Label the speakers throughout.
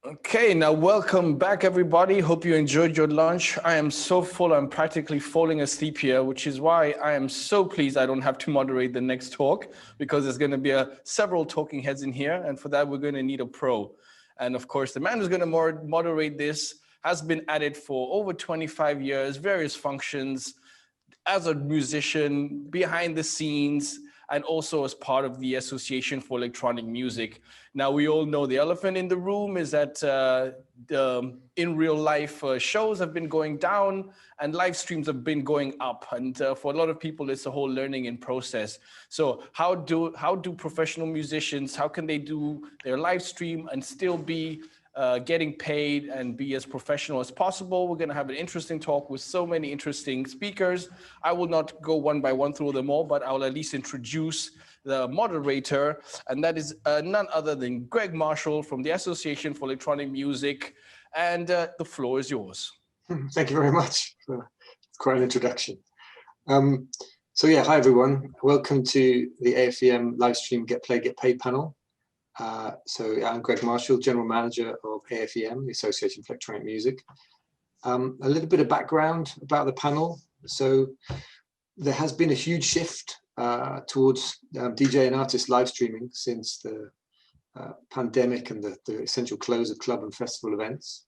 Speaker 1: Okay, now welcome back, everybody. Hope you enjoyed your lunch. I am so full, I'm practically falling asleep here, which is why I am so pleased I don't have to moderate the next talk, because there's going to be several talking heads in here, and for that we're going to need a pro. And of course, the man who's going to moderate this has been at it for over 25 years, various functions, as a musician, behind the scenes, and also as part of the Association for Electronic Music. Now, we all know the elephant in the room is that in real life shows have been going down and live streams have been going up. And for a lot of people, it's a whole learning in process. So how do professional musicians, how can they do their live stream and still be getting paid and be as professional as possible? We're going to have an interesting talk with so many interesting speakers. I will not go one by one through them all, but I will at least introduce the moderator, and that is none other than Greg Marshall from the Association for Electronic Music. And the floor is yours.
Speaker 2: Thank you very much. It's quite an introduction. So yeah, hi everyone. Welcome to the AFEM Livestream Get Played, Get Paid panel. So I'm Greg Marshall, General Manager of AFEM, the Association for Electronic Music. A little bit of background about the panel. So there has been a huge shift towards DJ and artist live streaming since the pandemic and the essential close of club and festival events.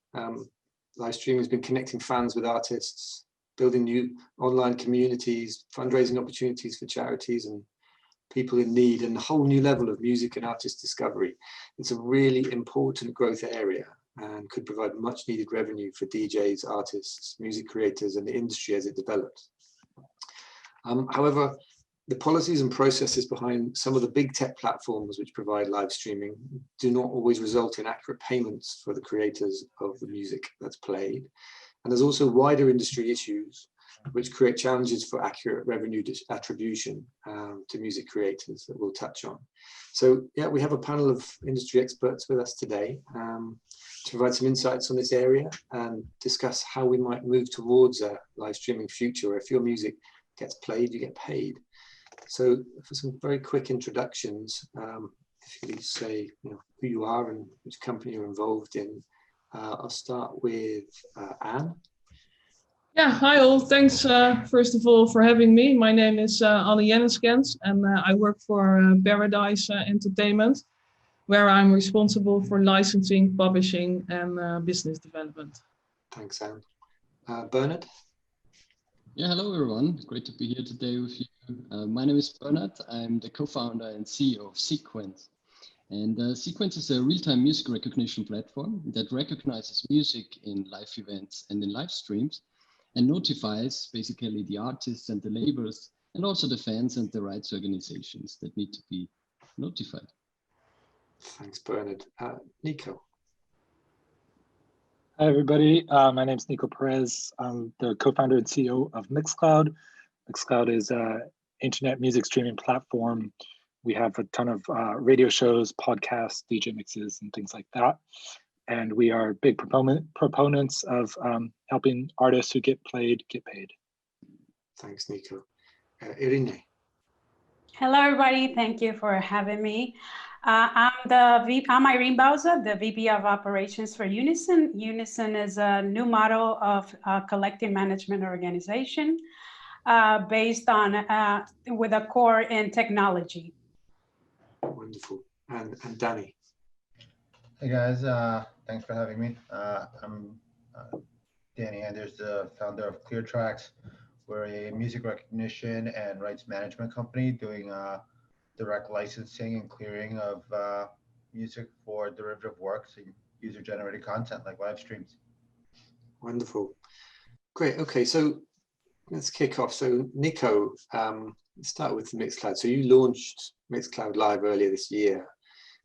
Speaker 2: Live streaming has been connecting fans with artists, building new online communities, fundraising opportunities for charities and people in need, and a whole new level of music and artist discovery. It's a really important growth area and could provide much needed revenue for DJs, artists, music creators, and the industry as it develops. However, the policies and processes behind some of the big tech platforms which provide live streaming do not always result in accurate payments for the creators of the music that's played. And there's also wider industry issues which create challenges for accurate revenue attribution to music creators that we'll touch on. So yeah, we have a panel of industry experts with us today to provide some insights on this area and discuss how we might move towards a live streaming future where if your music gets played, you get paid. So for some very quick introductions, if you could say who you are and which company you're involved in. I'll start with Anne.
Speaker 3: Yeah, hi all. Thanks first of all for having me. My name is Jenniskens and I work for Paradise Entertainment, where I'm responsible for licensing, publishing and business development.
Speaker 2: Thanks, Anne. Bernhard?
Speaker 4: Yeah, hello everyone. Great to be here today with you. My name is Bernhard. I'm the co-founder and CEO of Sequence. And Sequence is a real-time music recognition platform that recognizes music in live events and in live streams and notifies basically the artists and the labels and also the fans and the rights organizations that need to be notified.
Speaker 2: Thanks, Bernhard. Nico.
Speaker 5: Hi, everybody. My name is Nico Perez. I'm the co-founder and CEO of Mixcloud. Mixcloud is an internet music streaming platform. We have a ton of radio shows, podcasts, DJ mixes, and things like that. And we are big proponents of helping artists who get played get paid.
Speaker 2: Thanks, Nico. Irene.
Speaker 6: Hello, everybody. Thank you for having me. I'm Irene Bauzá, the VP of Operations for Unison. Unison is a new model of collective management organization based on with a core in technology.
Speaker 2: Wonderful. And Danny.
Speaker 7: Hey guys, thanks for having me. I'm Danny Anders, the founder of ClearTracks. We're a music recognition and rights management company doing direct licensing and clearing of music for derivative works and user-generated content like live streams.
Speaker 2: Wonderful. Great. Okay, so let's kick off. So Nico, let's start with Mixcloud. So you launched Mixcloud Live earlier this year.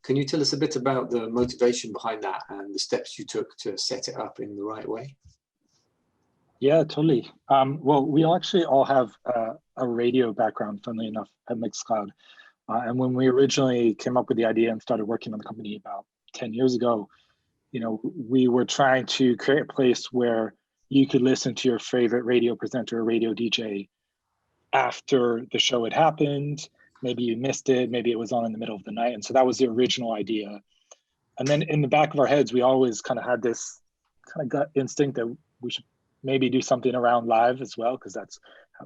Speaker 2: Can you tell us a bit about the motivation behind that and the steps you took to set it up in the right way?
Speaker 5: Yeah, totally. Well, we actually all have a radio background, funnily enough, at Mixcloud. And when we originally came up with the idea and started working on the company about 10 years ago, we were trying to create a place where you could listen to your favorite radio presenter or radio DJ after the show had happened. Maybe you missed it, maybe it was on in the middle of the night. And so that was the original idea. And then in the back of our heads, we always kind of had this kind of gut instinct that we should maybe do something around live as well, because that's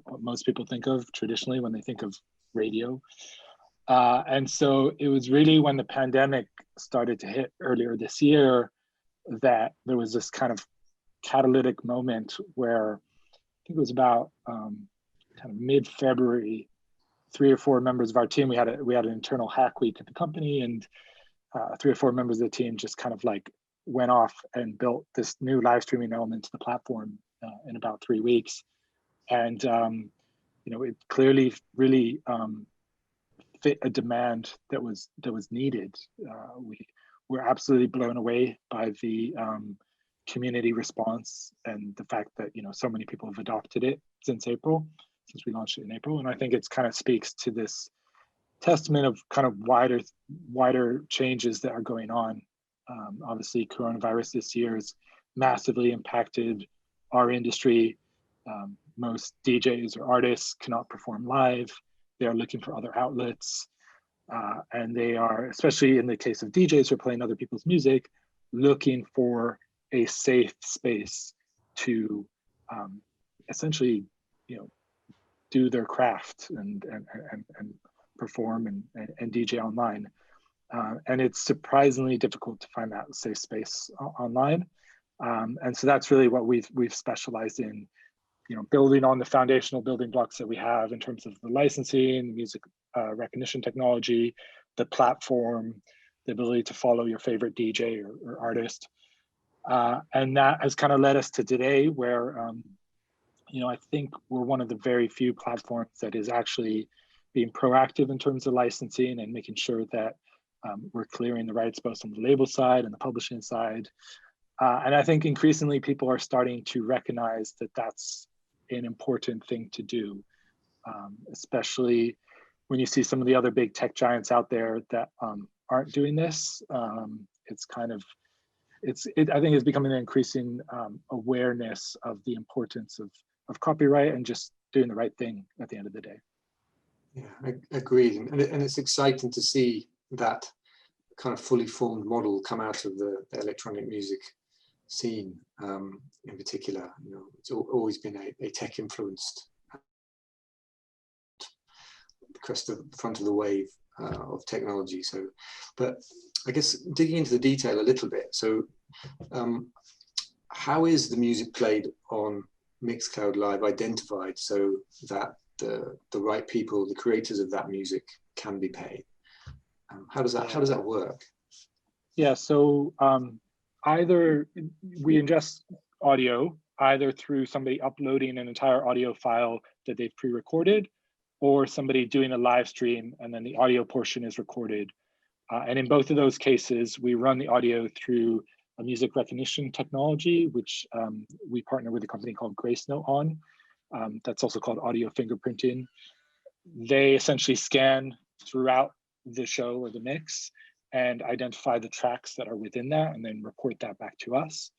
Speaker 5: what most people think of traditionally when they think of radio. And so it was really when the pandemic started to hit earlier this year that there was this kind of catalytic moment where I think it was about kind of mid-February, 3 or 4 members of our team, we had an internal hack week at the company, and 3 or 4 members of the team just kind of like went off and built this new live streaming element to the platform in about 3 weeks. And, you know, it clearly really fit a demand that was needed. We were absolutely blown away by the community response and the fact that, you know, so many people have adopted it since we launched it in April. And I think it's kind of speaks to this testament of kind of wider changes that are going on. Obviously, coronavirus this year has massively impacted our industry. Most DJs or artists cannot perform live. They are looking for other outlets. And they are, especially in the case of DJs who are playing other people's music, looking for a safe space to essentially, you know, do their craft and perform and DJ online. And it's surprisingly difficult to find that safe space online. And so that's really what we've specialized in, you know, building on the foundational building blocks that we have in terms of the licensing, the music recognition technology, the platform, the ability to follow your favorite DJ or artist. And that has kind of led us to today where, you know, I think we're one of the very few platforms that is actually being proactive in terms of licensing and making sure that we're clearing the rights both on the label side and the publishing side. And I think increasingly people are starting to recognize that that's an important thing to do, especially when you see some of the other big tech giants out there that aren't doing this. It's kind of, I think it's becoming an increasing awareness of the importance of copyright and just doing the right thing at the end of the day.
Speaker 2: Yeah, I agree. And it's exciting to see that kind of fully formed model come out of the electronic music scene in particular. You know, it's always been a tech influenced crest of the front of the wave of technology. So, but I guess digging into the detail a little bit. So how is the music played on Mixcloud Live identified so that the right people, the creators of that music, can be paid? How does that work?
Speaker 5: Yeah, so either we ingest audio either through somebody uploading an entire audio file that they've pre-recorded, or somebody doing a live stream and then the audio portion is recorded. And in both of those cases, we run the audio through a music recognition technology, which we partner with a company called GraceNote on. That's also called audio fingerprinting. They essentially scan throughout the show or the mix and identify the tracks that are within that and then report that back to us.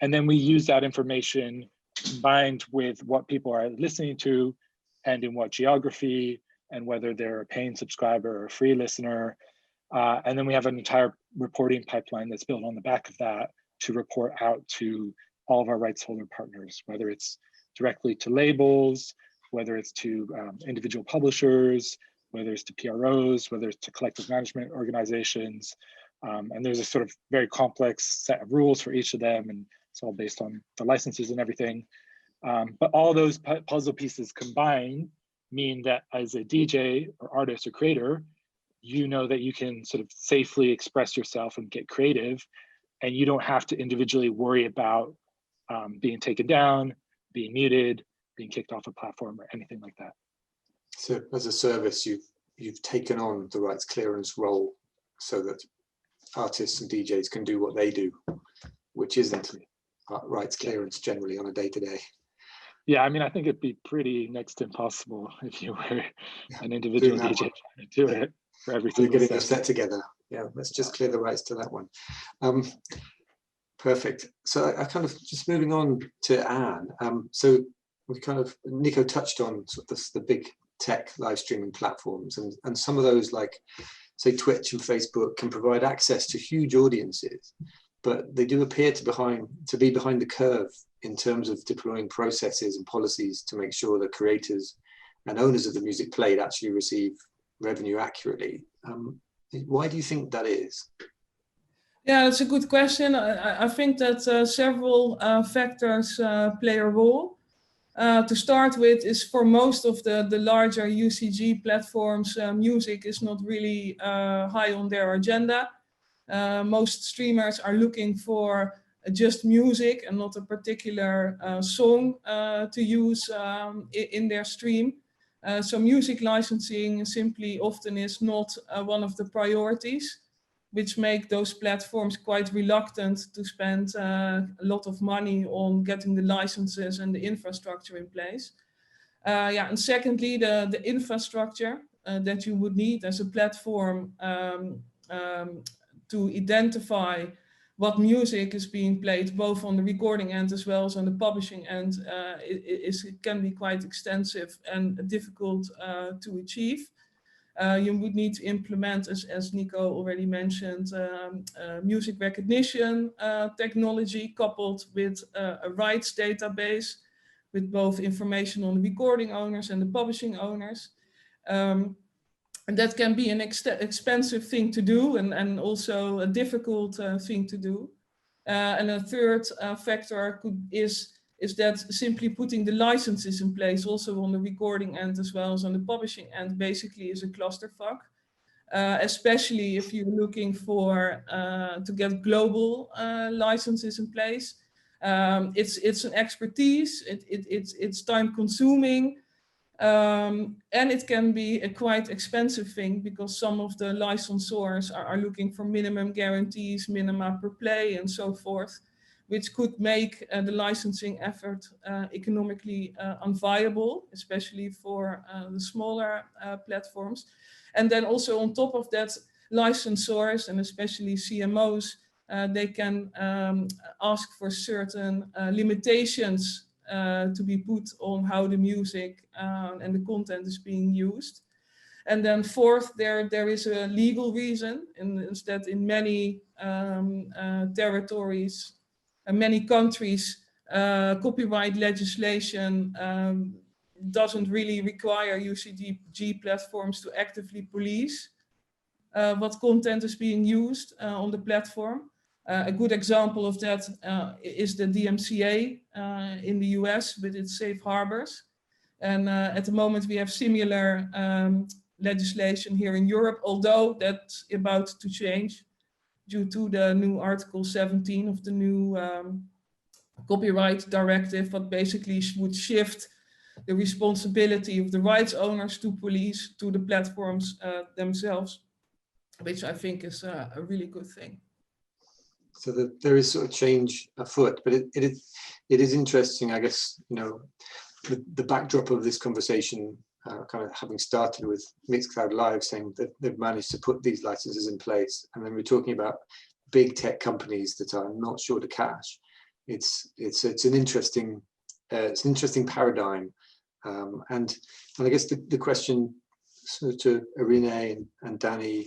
Speaker 5: And then we use that information combined with what people are listening to and in what geography and whether they're a paying subscriber or a free listener. And then we have an entire reporting pipeline that's built on the back of that to report out to all of our rights holder partners, whether it's directly to labels, whether it's to individual publishers, whether it's to PROs, whether it's to collective management organizations. And there's a sort of very complex set of rules for each of them, and it's all based on the licenses and everything. But all those puzzle pieces combined mean that as a DJ or artist or creator, you know that you can sort of safely express yourself and get creative, and you don't have to individually worry about being taken down, being muted, being kicked off a platform or anything like that.
Speaker 2: So as a service, you've taken on the rights clearance role so that artists and DJs can do what they do, which isn't rights clearance generally on a day-to-day.
Speaker 5: Yeah, I mean, I think it'd be pretty next to impossible if you were an individual DJ trying to do it for everything.
Speaker 2: We're getting a set together. Yeah, let's just clear the rights to that one. Perfect. So I kind of just moving on to Anne. So we kind of, Nico touched on sort of the big tech live streaming platforms, and some of those, like say Twitch and Facebook, can provide access to huge audiences, but they do appear to be behind the curve in terms of deploying processes and policies to make sure that creators and owners of the music played actually receive revenue accurately. Why do you think that is?
Speaker 3: Yeah, that's a good question. I think that several factors play a role. To start with is for most of the larger UCG platforms, music is not really high on their agenda. Most streamers are looking for just music and not a particular song to use in their stream. So music licensing simply often is not one of the priorities, which make those platforms quite reluctant to spend a lot of money on getting the licenses and the infrastructure in place. Yeah, and secondly, the infrastructure that you would need as a platform to identify what music is being played, both on the recording end as well as on the publishing end, it can be quite extensive and difficult to achieve. You would need to implement, as Nico already mentioned, music recognition technology coupled with a rights database with both information on the recording owners and the publishing owners. And that can be an expensive thing to do and also a difficult thing to do. And a third factor is that simply putting the licenses in place also on the recording end as well as on the publishing end basically is a clusterfuck, especially if you're looking for to get global licenses in place. It's an expertise, it's time consuming, and it can be a quite expensive thing because some of the licensors are looking for minimum guarantees, minima per play and so forth, which could make the licensing effort economically unviable, especially for the smaller platforms. And then also on top of that, licensors and especially CMOs, they can ask for certain limitations to be put on how the music and the content is being used. And then fourth, there is a legal reason, and is that in many territories and many countries, copyright legislation doesn't really require UCG platforms to actively police what content is being used on the platform. A good example of that is the DMCA in the US with its safe harbors. And at the moment we have similar legislation here in Europe, although that's about to change due to the new Article 17 of the new copyright directive, what basically would shift the responsibility of the rights owners to police to the platforms themselves, which I think is a really good thing.
Speaker 2: So that there is sort of change afoot, but it is interesting, I guess, you know, the backdrop of this conversation, kind of having started with Mixcloud Live saying that they've managed to put these licenses in place, and then we're talking about big tech companies that are not short of cash. It's an interesting paradigm, and I guess the question to Irene and Danny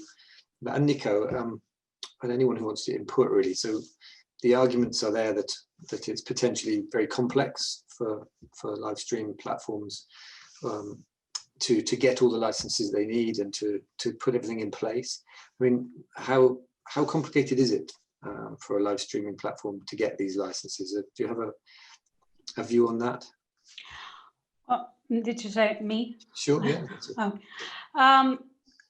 Speaker 2: and Nico, and anyone who wants to input really. So the arguments are there that it's potentially very complex for live stream platforms to get all the licenses they need and to put everything in place. I mean, how complicated is it for a live streaming platform to get these licenses? Do you have a view on that?
Speaker 6: Did you say me?
Speaker 2: Sure, yeah.
Speaker 6: Oh.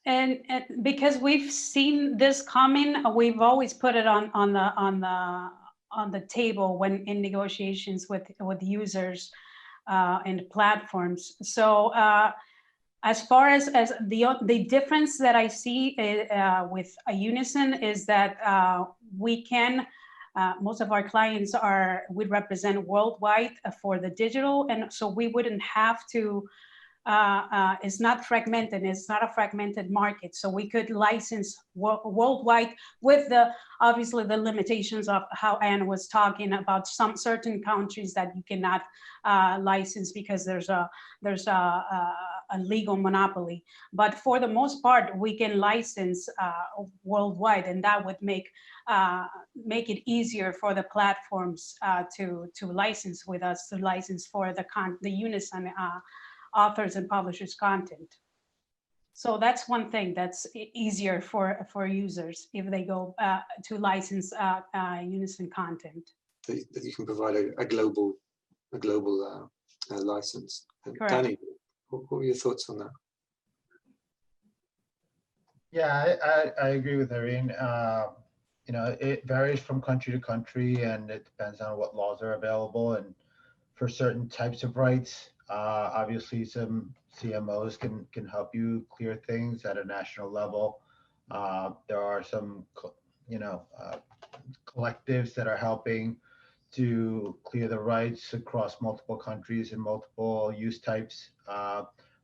Speaker 6: And because we've seen this coming, we've always put it on the table when in negotiations with users and platforms. So as far as the difference that I see with Unison is that we can, most of our clients would represent worldwide for the digital, and so we wouldn't have to. It's not fragmented. It's not a fragmented market, so we could license worldwide with obviously the limitations of how Anne was talking about some certain countries that you cannot license because there's a a legal monopoly. But for the most part, we can license worldwide, and that would make it easier for the platforms to license with us, to license for the Unison authors and publishers content. So that's one thing that's easier for users if they go to license Unison content.
Speaker 2: That you can provide a global license.
Speaker 6: Correct.
Speaker 2: Danny, what were your thoughts on that?
Speaker 7: Yeah, I agree with Irene. You know, it varies from country to country, and it depends on what laws are available. And for certain types of rights, obviously some CMOs can help you clear things at a national level. There are some, collectives that are helping to clear the rights across multiple countries and multiple use types,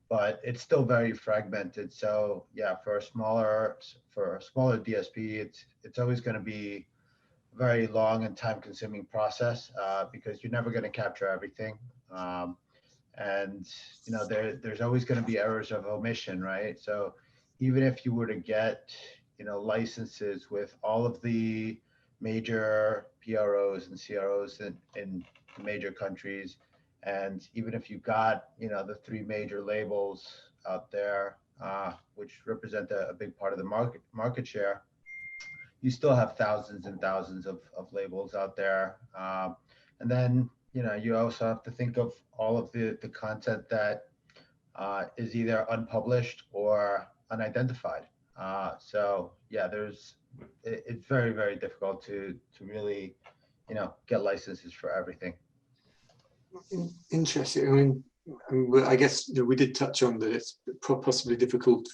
Speaker 7: but it's still very fragmented. So yeah, for a smaller DSP, it's always going to be a very long and time-consuming process because you're never going to capture everything. And there's always going to be errors of omission, right? So even if you were to get licenses with all of the major PROs and CROs in major countries, and even if you got the 3 major labels out there, which represent a big part of the market share, you still have thousands and thousands of labels out there. And then you also have to think of all of the content that is either unpublished or unidentified. So yeah, it's very, very difficult to really get licenses for everything.
Speaker 2: Interesting. I mean, I guess we did touch on that it's possibly difficult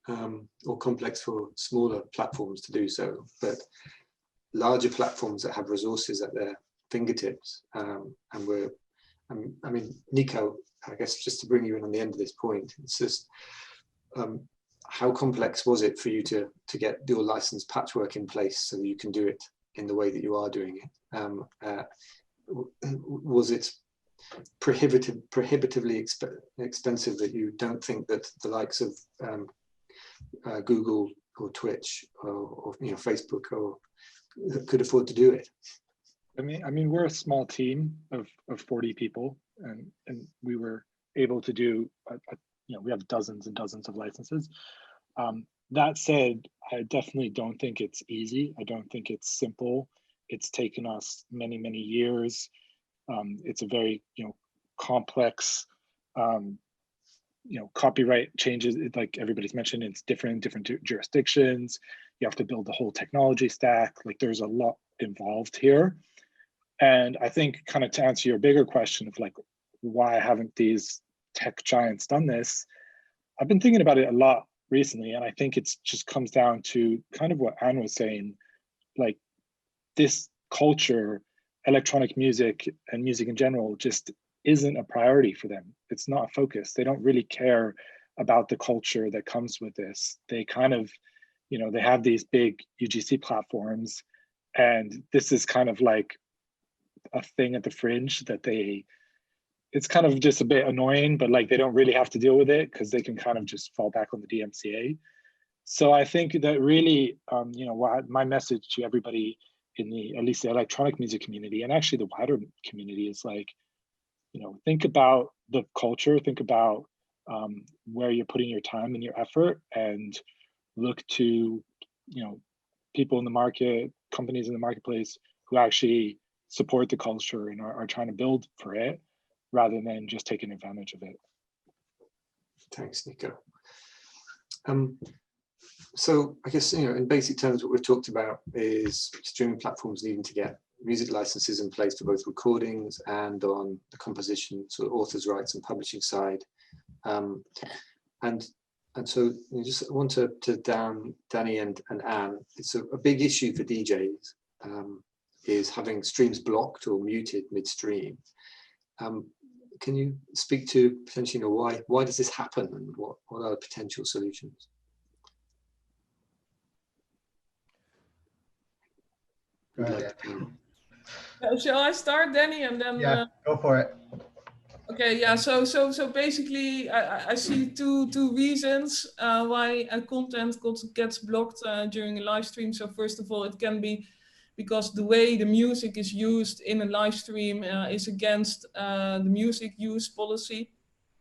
Speaker 2: or complex for smaller platforms to do so, but larger platforms that have resources at their fingertips, I mean, Nico, I guess just to bring you in on the end of this point, it's just how complex was it for you to get your license patchwork in place so that you can do it in the way that you are doing it? Was it prohibitively expensive that you don't think that the likes of Google or Twitch or Facebook or could afford to do it?
Speaker 5: I mean, we're a small team of 40 people, and we were able to do, we have dozens and dozens of licenses. That said, I definitely don't think it's easy. I don't think it's simple. It's taken us many, many years. It's a very, complex, copyright changes, like everybody's mentioned, it's different in different jurisdictions. You have to build the whole technology stack. Like there's a lot involved here. And I think kind of to answer your bigger question of like, why haven't these tech giants done this? I've been thinking about it a lot recently, and I think it's just comes down to kind of what Anne was saying, like this culture, electronic music and music in general just isn't a priority for them. It's not a focus. They don't really care about the culture that comes with this. They kind of, they have these big UGC platforms, and this is kind of like a thing at the fringe that it's kind of just a bit annoying, but like they don't really have to deal with it because they can kind of just fall back on the DMCA. So I think that really, my message to everybody in at least the electronic music community, and actually the wider community, is like, think about the culture, think about where you're putting your time and your effort, and look to, people in the market, companies in the marketplace who actually support the culture and are trying to build for it, rather than just taking advantage of it.
Speaker 2: Thanks, Nico. So I guess, in basic terms, what we've talked about is streaming platforms needing to get music licenses in place for both recordings and on the composition, sort of authors' rights and publishing side. And so I just want to Danny and Anne, it's a big issue for DJs, is having streams blocked or muted midstream. Can you speak to potentially, why does this happen, and what are the potential solutions?
Speaker 3: Shall I start, Danny, and then?
Speaker 7: Yeah, go for it.
Speaker 3: Okay, yeah. So basically, I see two reasons why content gets blocked during a live stream. So first of all, it can be because the way the music is used in a live stream is against the music use policy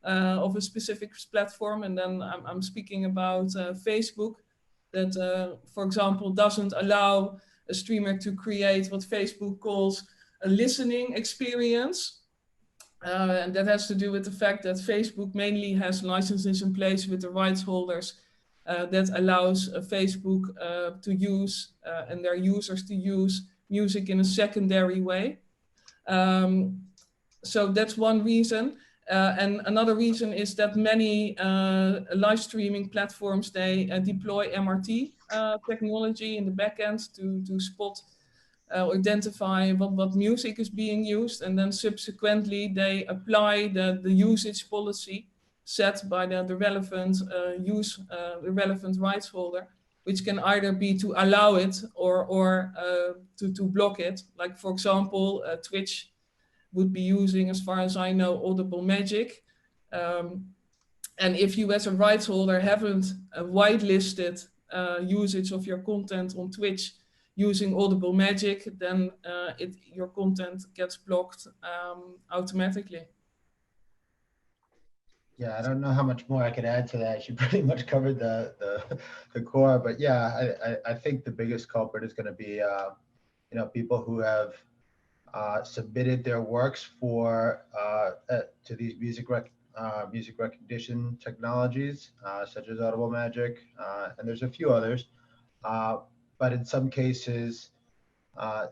Speaker 3: of a specific platform. And then I'm speaking about Facebook, that, for example, doesn't allow a streamer to create what Facebook calls a listening experience. And that has to do with the fact that Facebook mainly has licenses in place with the rights holders that allows Facebook to use and their users to use music in a secondary way. So that's one reason. And another reason is that many live streaming platforms, they deploy MRT technology in the backend to spot identify what music is being used, and then subsequently they apply the usage policy set by the relevant the relevant rights holder, which can either be to allow it or to block it. Like, for example, Twitch would be using, as far as I know, Audible Magic. And if you as a rights holder haven't whitelisted usage of your content on Twitch using Audible Magic, then your content gets blocked automatically.
Speaker 7: Yeah, I don't know how much more I could add to that. She pretty much covered the core, but yeah, I think the biggest culprit is going to be people who have submitted their works for to these music recognition technologies such as Audible Magic, and there's a few others. But in some cases,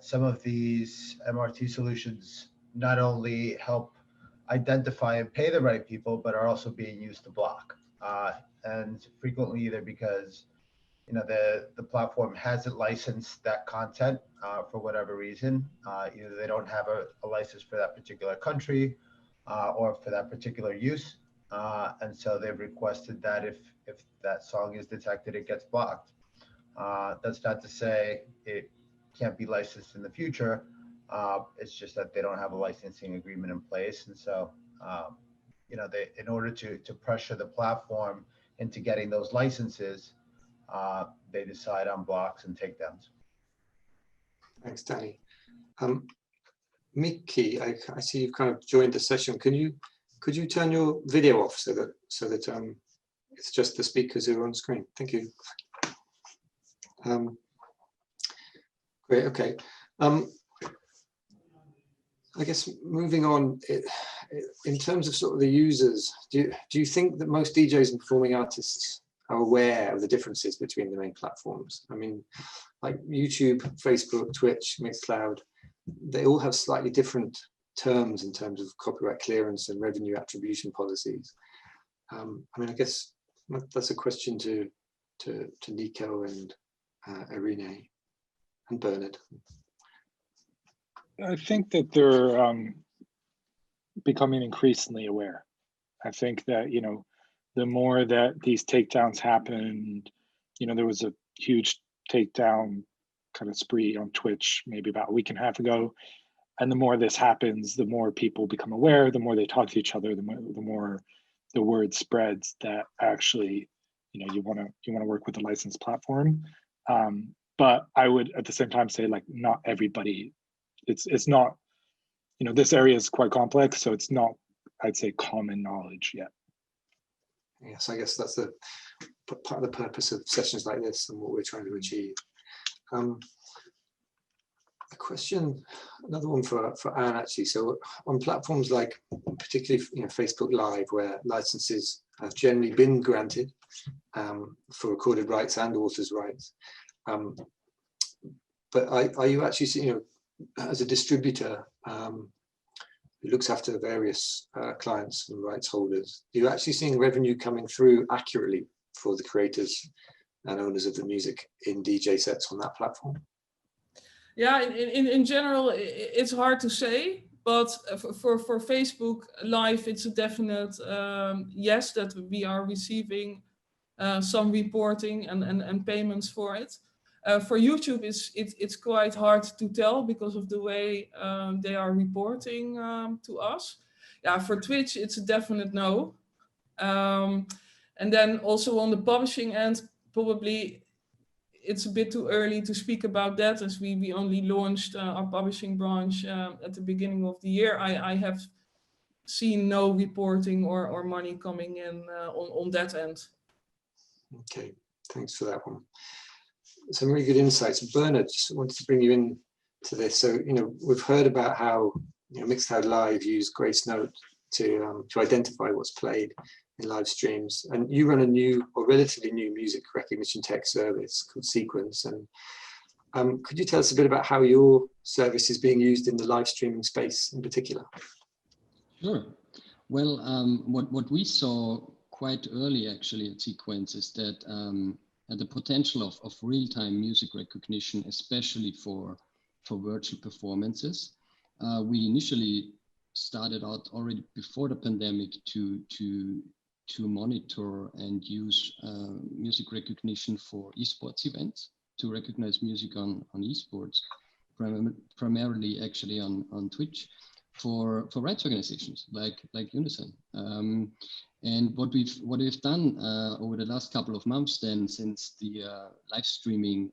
Speaker 7: some of these MRT solutions not only help identify and pay the right people, but are also being used to block. And frequently either because the platform hasn't licensed that content for whatever reason. Either they don't have a license for that particular country or for that particular use. And so they've requested that if that song is detected, it gets blocked. That's not to say it can't be licensed in the future. It's just that they don't have a licensing agreement in place. And so, they, in order to pressure the platform into getting those licenses, they decide on blocks and takedowns.
Speaker 2: Thanks, Danny. Mickey, I see you've kind of joined the session. Could you turn your video off so that it's just the speakers who are on screen? Thank you. Great. Okay. I guess moving on, in terms of sort of the users, do you think that most DJs and performing artists are aware of the differences between the main platforms? I mean, like YouTube, Facebook, Twitch, Mixcloud, they all have slightly different terms in terms of copyright clearance and revenue attribution policies. I mean, I guess that's a question to Nico and Irene and Bernhard.
Speaker 5: I think that they're becoming increasingly aware. I think that, the more that these takedowns happen, there was a huge takedown kind of spree on Twitch maybe about a week and a half ago. And the more this happens, the more people become aware, the more they talk to each other, the more the word spreads that actually, you want to work with a licensed platform. But I would at the same time say, like, not everybody, it's not, this area is quite complex, so it's not, I'd say, common knowledge yet.
Speaker 2: Yes, I guess that's part of the purpose of sessions like this and what we're trying to achieve. A question, another one for Anne, actually. So on platforms like particularly Facebook Live, where licenses have generally been granted for recorded rights and authors' rights, but are you actually seeing, as a distributor who looks after various clients and rights holders, are you actually seeing revenue coming through accurately for the creators and owners of the music in DJ sets on that platform?
Speaker 3: Yeah, in general, it's hard to say, but for Facebook Live, it's a definite yes, that we are receiving some reporting and payments for it. For YouTube, it's quite hard to tell because of the way they are reporting to us. yeah, for Twitch, it's a definite no. And then also on the publishing end, probably it's a bit too early to speak about that, as we only launched our publishing branch at the beginning of the year. I have seen no reporting or money coming in on that end.
Speaker 2: Okay, thanks for that one. Some really good insights. Bernhard, just wanted to bring you in to this. So, we've heard about how Mixcloud Live use Grace Note to identify what's played in live streams, and you run a new or relatively new music recognition tech service called Sequence. And could you tell us a bit about how your service is being used in the live streaming space in particular?
Speaker 4: Sure. Well, what we saw quite early actually at Sequence is that the potential of real-time music recognition, especially for virtual performances. We initially started out already before the pandemic to monitor and use music recognition for esports events, to recognize music on esports, primarily actually on Twitch, for rights organizations like Unison. And what we've done over the last couple of months then, since the live streaming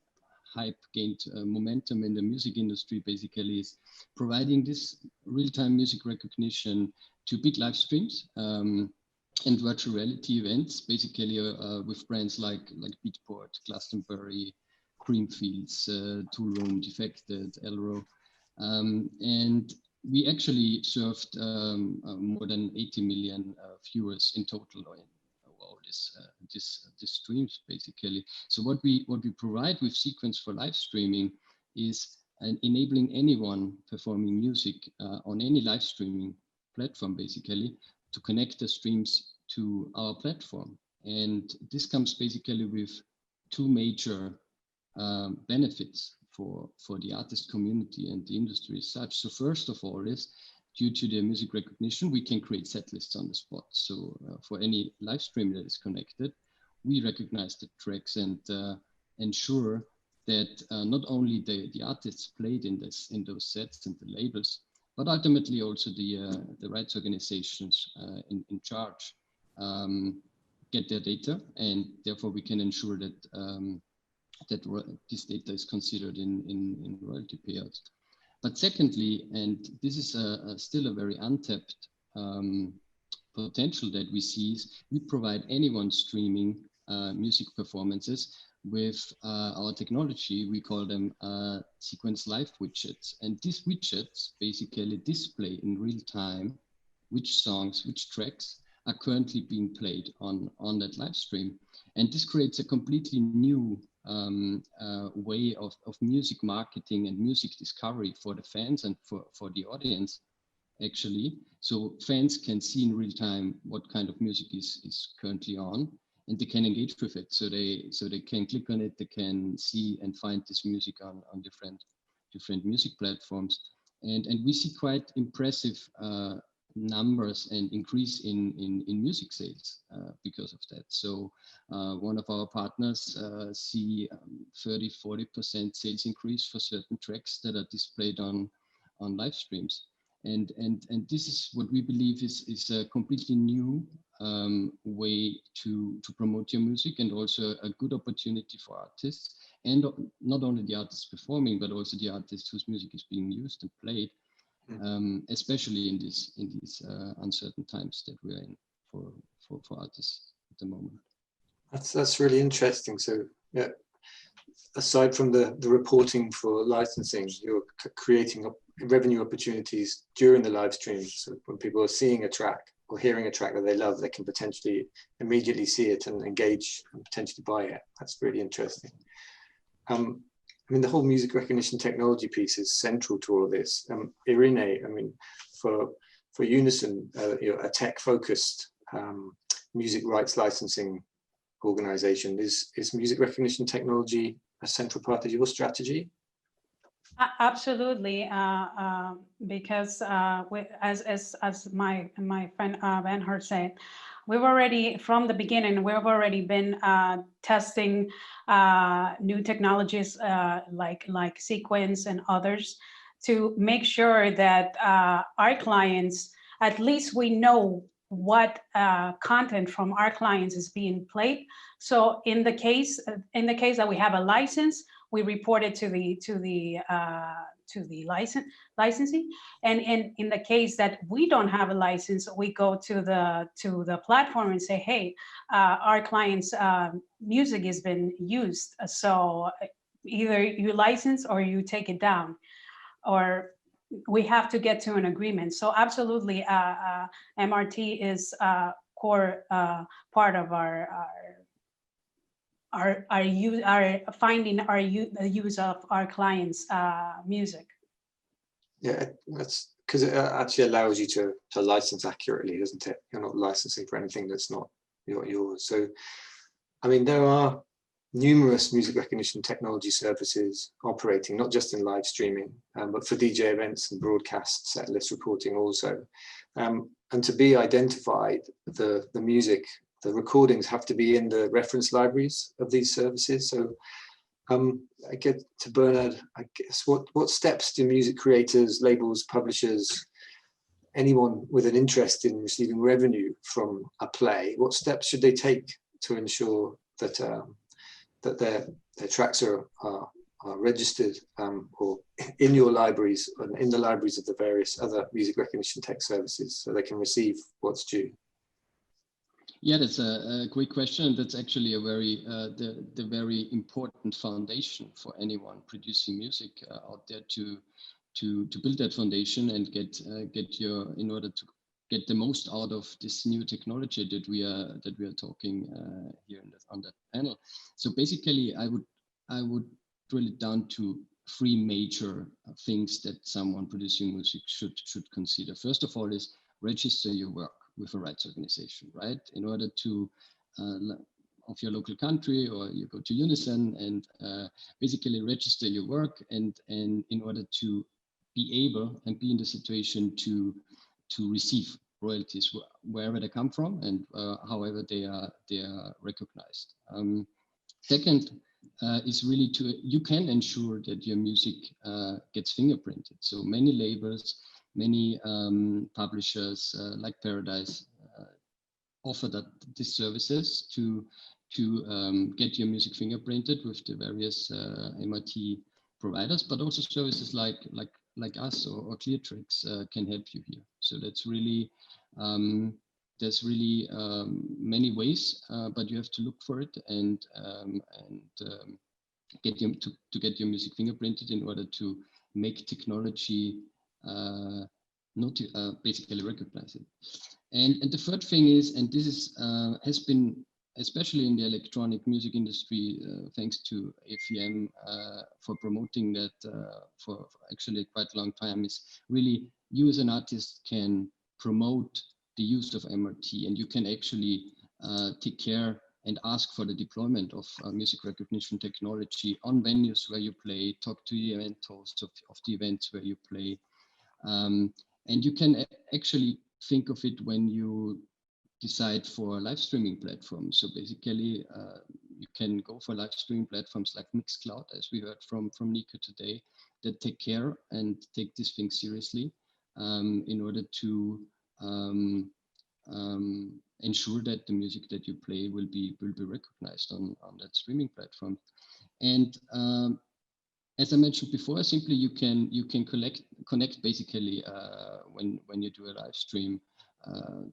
Speaker 4: hype gained momentum in the music industry, basically is providing this real-time music recognition to big live streams and virtual reality events, basically with brands like Beatport, Glastonbury, Creamfields, Toolroom, Defected, Elro. And we actually served more than 80 million viewers in total in all this streams, basically. So what we provide with Sequence for live streaming is enabling anyone performing music on any live streaming platform, basically, to connect the streams to our platform. And this comes basically with two major benefits for the artist community and the industry as such. So first of all is, due to the music recognition, we can create set lists on the spot. So for any live stream that is connected, we recognize the tracks and ensure that not only the artists played in those sets and the labels, but ultimately also the rights organizations in charge get their data, and therefore we can ensure that this data is considered in royalty payouts. But secondly, and this is still a very untapped potential that we see, is we provide anyone streaming music performances with our technology. We call them Sequence Live widgets. And these widgets basically display in real time which songs, which tracks are currently being played on that live stream. And this creates a completely new way of music marketing and music discovery for the fans and for the audience, actually. So fans can see in real time what kind of music is currently on, and they can engage with it. So they can click on it, they can see and find this music on different music platforms. And we see quite impressive numbers and increase in music sales because of that. So one of our partners see 30-40% sales increase for certain tracks that are displayed on live streams. And this is what we believe is a completely new way to promote your music, and also a good opportunity for artists, and not only the artists performing, but also the artists whose music is being used and played, especially in these uncertain times that we're in for artists at the moment.
Speaker 2: That's really interesting. So yeah, aside from the reporting for licensing, you're creating revenue opportunities during the live streams. So when people are seeing a track or hearing a track that they love, they can potentially immediately see it and engage and potentially buy it. That's really interesting. I mean, the whole music recognition technology piece is central to all of this. Irene, I mean, for Unison, a tech-focused music rights licensing organization, is music recognition technology a central part of your strategy?
Speaker 6: Absolutely, because as my friend Bernhard said, we've already, from the beginning, we've already been testing new technologies like Sequence and others to make sure that our clients at least we know what content from our clients is being played. So in the case that we have a license, we report it to the licensee, and in the case that we don't have a license, we go to the platform and say, hey, our client's music has been used, so either you license or you take it down, or we have to get to an agreement. So absolutely, MRT is a core part of our finding the use of our clients' music.
Speaker 2: Yeah, that's because it actually allows you to license accurately, doesn't it? You're not licensing for anything that's not yours. So, I mean, there are numerous music recognition technology services operating, not just in live streaming, but for DJ events and broadcast set list reporting also. And to be identified, the music, the recordings have to be in the reference libraries of these services. So I get to Bernhard, I guess, what steps do music creators, labels, publishers, anyone with an interest in receiving revenue from a play, what steps should they take to ensure that that their tracks are registered or in your libraries and in the libraries of the various other music recognition tech services, so they can receive what's due?
Speaker 4: Yeah, that's a great question. That's actually a very the very important foundation for anyone producing music out there to build that foundation and in order to get the most out of this new technology that we are talking here on that panel. So basically, I would drill it down to three major things that someone producing music should consider. First of all, is register your work with a rights organization, right? In order to of your local country, or you go to Unison and basically register your work, and in order to be able and be in the situation to receive royalties wherever they come from and however they are recognized. Second is really you can ensure that your music gets fingerprinted. So many labels, many publishers like Paradise offer these services to get your music fingerprinted with the various MRT providers, but also services like us or ClearTracks can help you here. So that's really there's really many ways, but you have to look for it and get your music fingerprinted in order to make technology basically recognize it. And the third thing is, and this is has been especially in the electronic music industry, thanks to AFEM for promoting that for actually quite a long time, is really you as an artist can promote the use of MRT, and you can actually take care and ask for the deployment of music recognition technology on venues where you play, talk to the event hosts of the events where you play. And you can actually think of it when you decide for live streaming platforms. So basically, you can go for live streaming platforms like Mixcloud, as we heard from Nico today, that take care and take this thing seriously in order to ensure that the music that you play will be recognized on that streaming platform. And as I mentioned before, simply you can connect basically when you do a live stream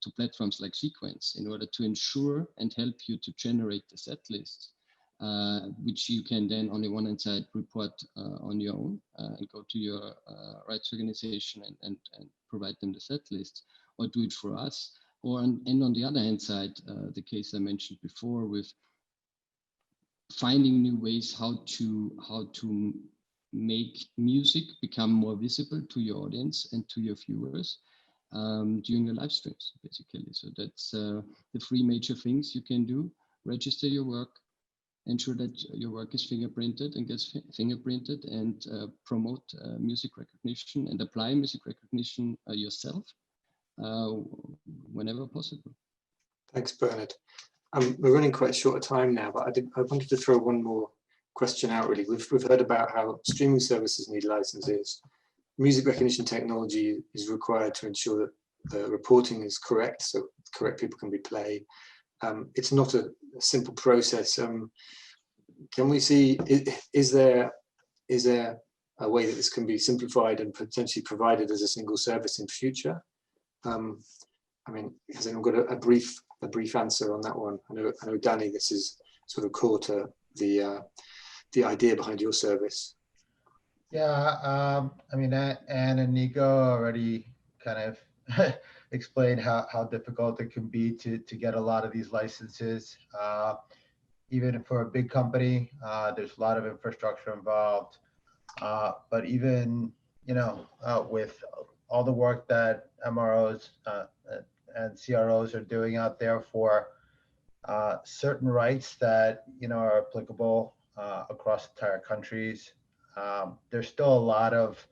Speaker 4: to platforms like Sequence in order to ensure and help you to generate the set lists, which you can then on the one hand side report on your own and go to your rights organization and provide them the set lists, or do it for us. And on the other hand side, the case I mentioned before with finding new ways how to make music become more visible to your audience and to your viewers during your live streams, basically. So that's the three major things you can do: register your work, ensure that your work is fingerprinted and gets fingerprinted, and promote music recognition and apply music recognition yourself whenever possible.
Speaker 2: Thanks, Bernhard. We're running quite short of time now, but I wanted to throw one more question out. Really, we've heard about how streaming services need licenses. Music recognition technology is required to ensure that the reporting is correct, so correct people can be played. It's not a simple process. Can we see, is there a way that this can be simplified and potentially provided as a single service in future? I mean, has anyone got a brief answer on that one? I know, Danny, this is sort of core to the idea behind your service.
Speaker 7: Yeah, I mean, Anne and Nico already kind of explained how difficult it can be to get a lot of these licenses. Even for a big company, there's a lot of infrastructure involved. But even, with all the work that MROs and CROs are doing out there for certain rights that, are applicable across entire countries, there's still a lot of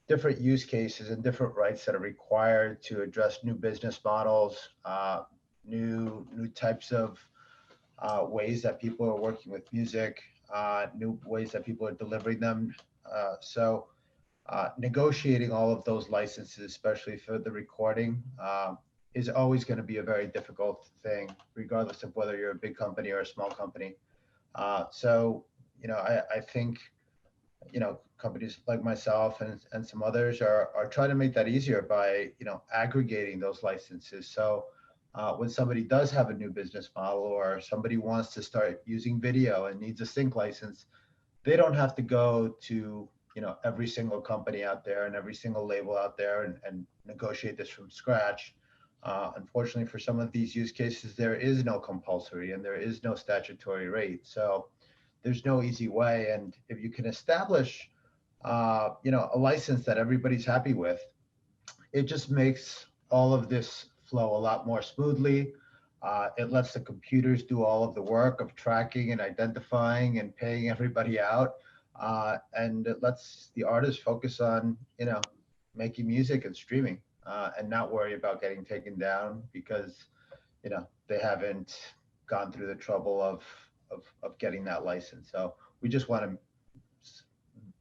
Speaker 7: different use cases and different rights that are required to address new business models, new types of ways that people are working with music, new ways that people are delivering them. So negotiating all of those licenses, especially for the recording, is always going to be a very difficult thing, regardless of whether you're a big company or a small company. So, I think, companies like myself and some others are trying to make that easier by, aggregating those licenses. So when somebody does have a new business model, or somebody wants to start using video and needs a sync license, they don't have to go to, every single company out there and every single label out there and negotiate this from scratch. Unfortunately, for some of these use cases, there is no compulsory and there is no statutory rate. So there's no easy way. And if you can establish, a license that everybody's happy with, it just makes all of this flow a lot more smoothly. It lets the computers do all of the work of tracking and identifying and paying everybody out. And it lets the artists focus on, making music and streaming, and not worry about getting taken down because, they haven't gone through the trouble of getting that license. So we just want to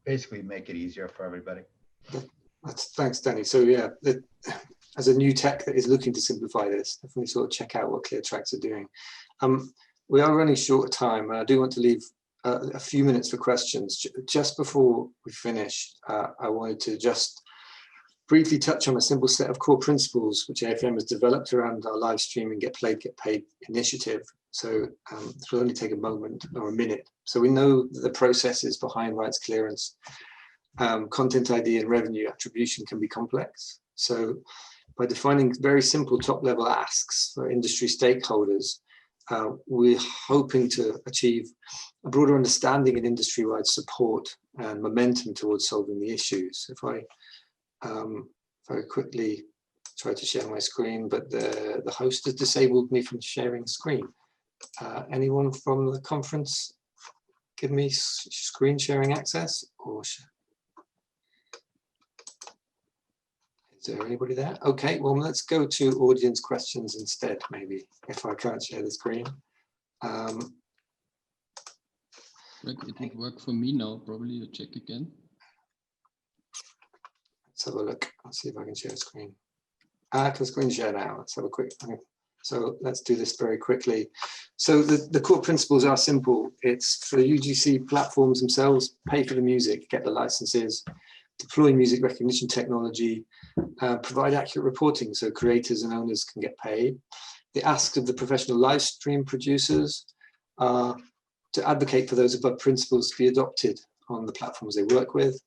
Speaker 7: basically make it easier for everybody.
Speaker 2: Thanks, Danny. So yeah, as a new tech that is looking to simplify this, definitely sort of check out what ClearTracks are doing. We are running short of time, and I do want to leave a few minutes for questions. Just before we finish, I wanted to just briefly touch on a simple set of core principles which AFEM has developed around our live streaming Get Played, Get Paid initiative. So this will only take a moment or a minute. So we know that the processes behind rights clearance, content ID and revenue attribution can be complex. So by defining very simple top-level asks for industry stakeholders, we're hoping to achieve a broader understanding and industry-wide support and momentum towards solving the issues. If I very quickly try to share my screen, but the host has disabled me from sharing screen. Anyone from the conference give me screen sharing access? Or is there anybody there? Okay, well, let's go to audience questions instead, maybe, if I can't share the screen.
Speaker 4: It would work for me now, probably. You check again.
Speaker 2: Let's have a look. Let's see if I can share a screen. I can screen share now. Let's have a quick. So let's do this very quickly. So the core principles are simple. It's for the UGC platforms themselves, pay for the music, get the licenses, deploy music recognition technology, provide accurate reporting so creators and owners can get paid. The asks of the professional live stream producers are to advocate for those above principles to be adopted on the platforms they work with.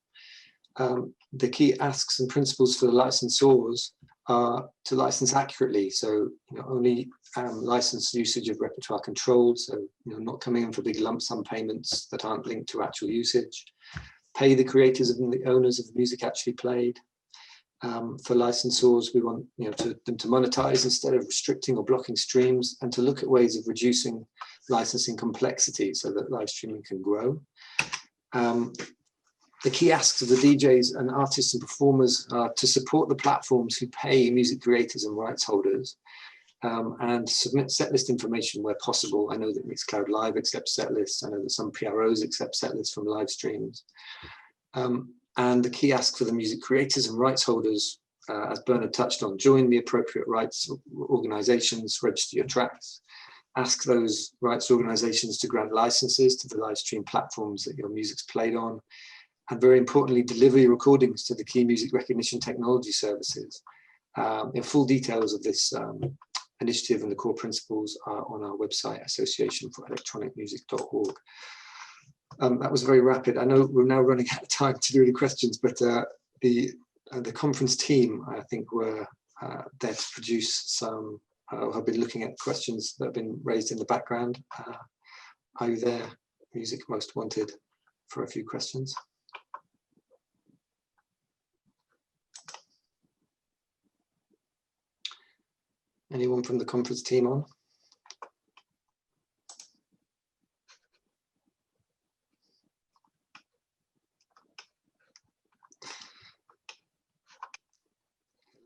Speaker 2: The key asks and principles for the licensors are to license accurately, so only license usage of repertoire controlled, so not coming in for big lump sum payments that aren't linked to actual usage. Pay the creators and the owners of the music actually played. For licensors, we want them to monetize instead of restricting or blocking streams, and to look at ways of reducing licensing complexity so that live streaming can grow. The key asks of the DJs and artists and performers are to support the platforms who pay music creators and rights holders, and submit setlist information where possible. I know that Mixcloud Live accepts setlists. I know that some PROs accept setlists from live streams. And the key ask for the music creators and rights holders as Bernhard touched on, join the appropriate rights organizations, register your tracks, ask those rights organizations to grant licenses to the live stream platforms that your music's played on, and very importantly, deliver your recordings to the key music recognition technology services. Full details of this initiative and the core principles are on our website, associationforelectronicmusic.org. That was very rapid. I know we're now running out of time to do the questions, but the conference team, I think, were there to produce some, have been looking at questions that have been raised in the background. Are you there, Music Most Wanted, for a few questions? Anyone from the conference team on?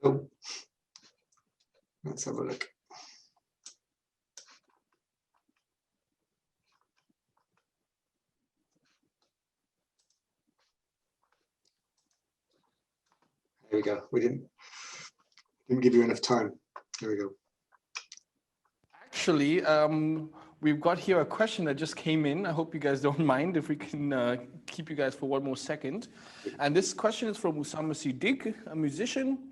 Speaker 2: Hello. Let's have a look. There we go. We didn't give you enough time. There we go.
Speaker 1: Actually, we've got here a question that just came in. I hope you guys don't mind if we can keep you guys for one more second. And this question is from Usama Siddiq, a musician.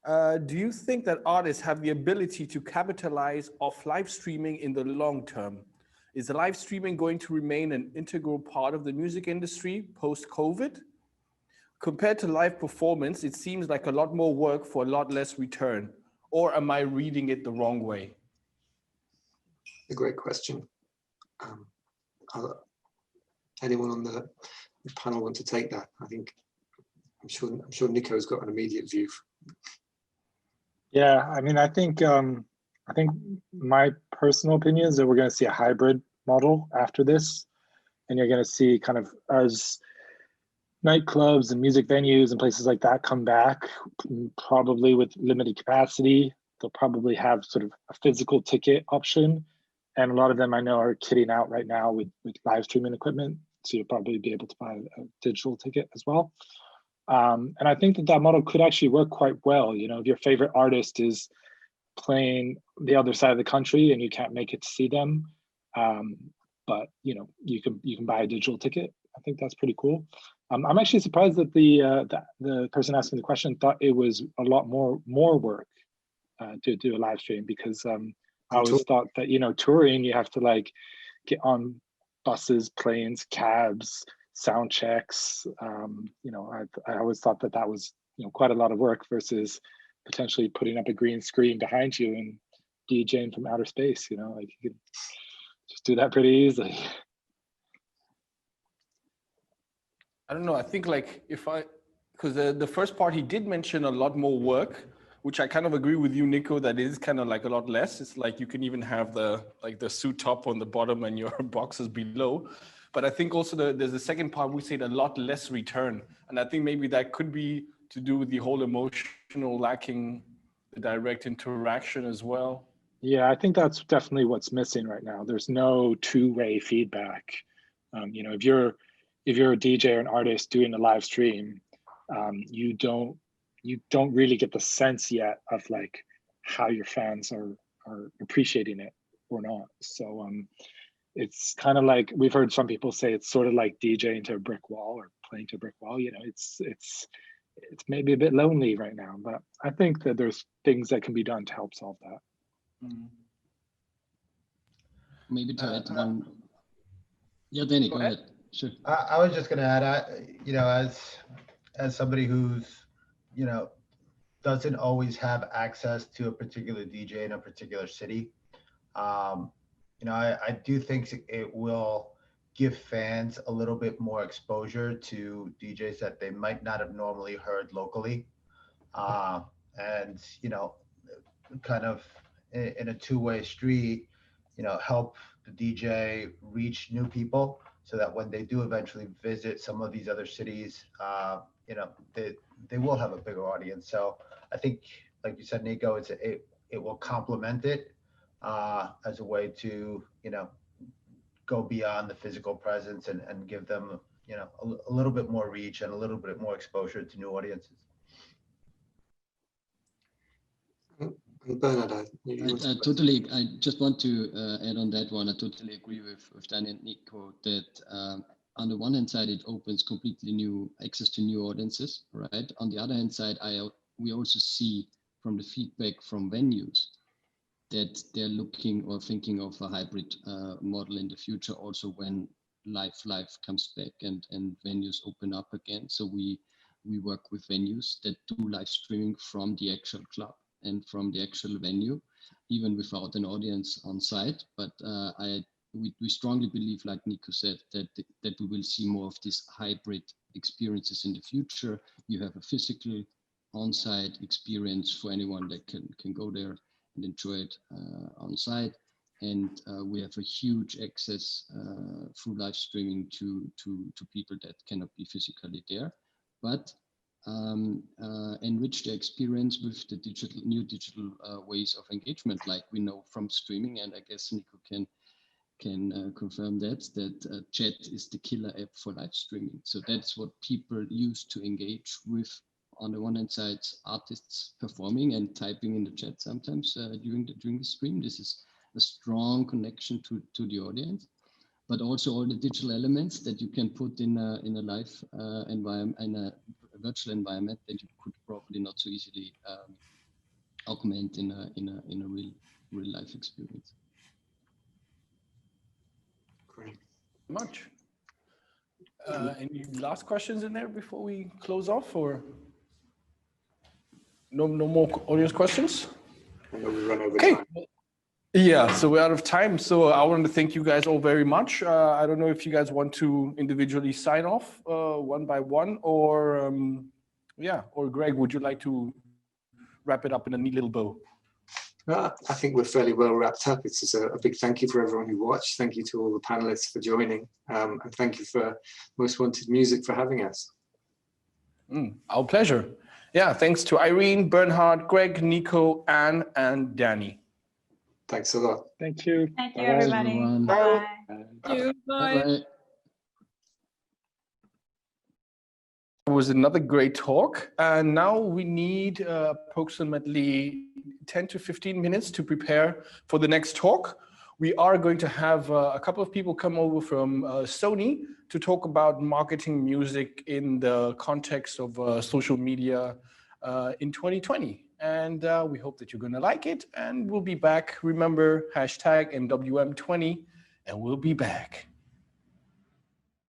Speaker 1: Do you think that artists have the ability to capitalize off live streaming in the long term? Is the live streaming going to remain an integral part of the music industry post-COVID? Compared to live performance, it seems like a lot more work for a lot less return. Or am I reading it the wrong way?
Speaker 2: A great question. Anyone on the panel want to take that? I'm sure Nico's got an immediate view.
Speaker 5: Yeah, I mean, I think my personal opinion is that we're going to see a hybrid model after this, and you're going to see kind of as nightclubs and music venues and places like that come back, probably with limited capacity. They'll probably have sort of a physical ticket option. And a lot of them I know are kitting out right now with live streaming equipment. So you'll probably be able to buy a digital ticket as well. And I think that model could actually work quite well. You know, if your favorite artist is playing the other side of the country and you can't make it to see them, but you know, you can buy a digital ticket. I think that's pretty cool. I'm actually surprised that the person asking the question thought it was a lot more work to do a live stream, because I always thought that, you know, touring, you have to like get on buses, planes, cabs, sound checks. You know, I always thought that was, you know, quite a lot of work versus potentially putting up a green screen behind you and DJing from outer space. You know, like you could just do that pretty easily.
Speaker 1: I don't know. I think like because the first part he did mention a lot more work, which I kind of agree with you, Nico, that is kind of like a lot less. It's like you can even have the suit top on the bottom and your boxes below. But I think also there's a second part, we said a lot less return. And I think maybe that could be to do with the whole emotional lacking, the direct interaction as well.
Speaker 5: Yeah, I think that's definitely what's missing right now. There's no two-way feedback. You know, if you're a DJ or an artist doing a live stream, you don't really get the sense yet of like how your fans are appreciating it or not. So it's kind of like, we've heard some people say it's sort of like DJing to a brick wall or playing to a brick wall. You know, it's maybe a bit lonely right now, but I think that there's things that can be done to help solve that.
Speaker 4: Maybe to add one. Yeah, Danny, go ahead. Sure.
Speaker 7: I was just going to add, you know, as somebody who's, you know, doesn't always have access to a particular DJ in a particular city, you know, I do think it will give fans a little bit more exposure to DJs that they might not have normally heard locally, and, you know, kind of in a two-way street, you know, help the DJ reach new people so that when they do eventually visit some of these other cities, you know, they will have a bigger audience. So I think, like you said, Nico, it will complement it as a way to, you know, go beyond the physical presence and give them, you know, a little bit more reach and a little bit more exposure to new audiences.
Speaker 2: And Bernhard, I
Speaker 4: just want to add on that one. I totally agree with Danny and Nico that on the one hand side, it opens completely new access to new audiences, right? On the other hand side, we also see from the feedback from venues that they're looking or thinking of a hybrid model in the future, also when live comes back and venues open up again. So we work with venues that do live streaming from the actual club and from the actual venue, even without an audience on site. But we strongly believe, like Nico said, that we will see more of these hybrid experiences in the future. You have a physical on-site experience for anyone that can go there and enjoy it on site. And we have a huge access through live streaming to people that cannot be physically there, but enrich the experience with the new digital ways of engagement, like we know from streaming. And I guess Nico can confirm that chat is the killer app for live streaming. So that's what people use to engage with, on the one hand side, artists performing and typing in the chat sometimes during the stream. This is a strong connection to the audience, but also all the digital elements that you can put in a live environment, in a virtual environment, that you could probably not so easily augment in a real life experience.
Speaker 2: Great.
Speaker 1: Much. Any last questions in there before we close off, or no more audience questions?
Speaker 2: I know we run over time.
Speaker 1: Yeah, so we're out of time. So I wanted to thank you guys all very much. I don't know if you guys want to individually sign off one by one, or or Greg, would you like to wrap it up in a neat little bow?
Speaker 2: I think we're fairly well wrapped up. It's just a big thank you for everyone who watched. Thank you to all the panelists for joining, and thank you for Most Wanted Music for having us.
Speaker 1: Our pleasure. Yeah, thanks to Irene, Bernhard, Greg, Nico, Anne, and Danny.
Speaker 2: Thanks a lot.
Speaker 5: Thank you.
Speaker 6: Thank you,
Speaker 5: Bye-bye.
Speaker 6: everybody.
Speaker 4: Everyone.
Speaker 6: Bye.
Speaker 3: Thank you. Bye.
Speaker 4: Bye.
Speaker 1: It was another great talk, and now we need approximately 10 to 15 minutes to prepare for the next talk. We are going to have a couple of people come over from Sony to talk about marketing music in the context of social media in 2020. And we hope that you're going to like it, and we'll be back. Remember, #MWM20, and we'll be back.